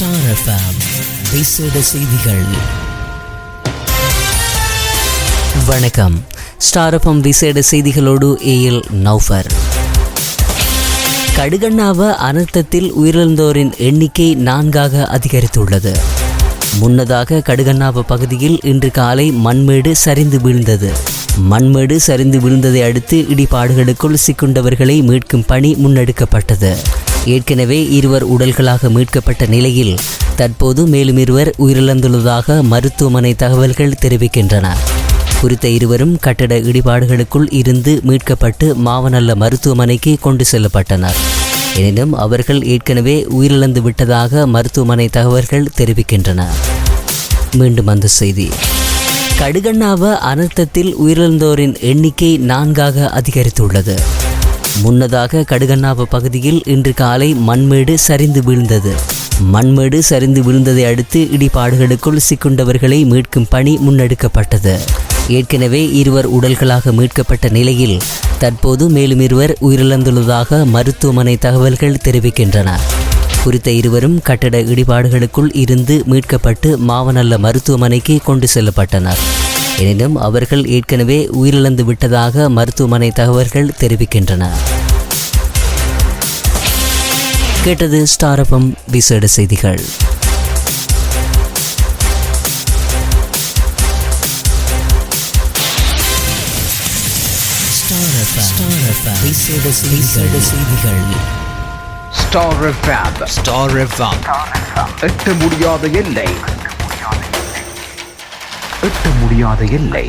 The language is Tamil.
ஸ்டார் எஃப்எம் விசேட செய்திகள். வணக்கம். ஸ்டார் எஃப்எம் விசேட செய்திகளோடு ஏஎல் நௌஃபர். கடுகண்ணாவ அனர்த்தத்தில் உயிரிழந்தோரின் எண்ணிக்கை 4ஆக அதிகரித்துள்ளது. முன்னதாக கடுகண்ணாவ பகுதியில் இன்று காலை மண்மேடு சரிந்து வீழ்ந்தது. மண்மேடு சரிந்து விழுந்ததை அடுத்து இடிபாடுகளுக்குள் சிக்குண்டவர்களை மீட்கும் பணி முன்னெடுக்கப்பட்டது. ஏற்கனவே 2 உடல்களாக மீட்கப்பட்ட நிலையில் தற்போது மேலும் 2 உயிரிழந்துள்ளதாக மருத்துவமனை தகவல்கள் தெரிவிக்கின்றன. குறித்த 2 கட்டட இடிபாடுகளுக்குள் இருந்து மீட்கப்பட்டு மாவனல்ல மருத்துவமனைக்கு கொண்டு செல்லப்பட்டனர். எனினும் அவர்கள் ஏற்கனவே உயிரிழந்து விட்டதாக மருத்துவமனை தகவல்கள் தெரிவிக்கின்றன. மீண்டும் அந்த செய்தி. கடுகண்ணாவ அனர்த்தத்தில் உயிரிழந்தோரின் எண்ணிக்கை 4ஆக அதிகரித்துள்ளது. முன்னதாக கடுகண்ணாவ பகுதியில் இன்று காலை மண்மேடு சரிந்து வீழ்ந்தது. மண்மேடு சரிந்து விழுந்ததை அடுத்து இடிபாடுகளுக்குள் சிக்குண்டவர்களை மீட்கும் பணி முன்னெடுக்கப்பட்டது. ஏற்கனவே 2 உடல்களாக மீட்கப்பட்ட நிலையில் தற்போது மேலும் 2 உயிரிழந்துள்ளதாக மருத்துவமனை தகவல்கள் தெரிவிக்கின்றன. குறித்த 2 கட்டட இடிபாடுகளுக்குள் இருந்து மீட்கப்பட்டு மாவனல்ல மருத்துவமனைக்கு கொண்டு செல்லப்பட்டனர். எனினும் அவர்கள் ஏற்கனவே உயிரிழந்து விட்டதாக மருத்துவமனை தகவல்கள் தெரிவிக்கின்றன. கேட்டது ஸ்டார் எஃப்எம் விசேட செய்திகள். விசேட செய்திகள். ஸ்டார் எஃப்எம் எட்ட முடியாத எல்லை.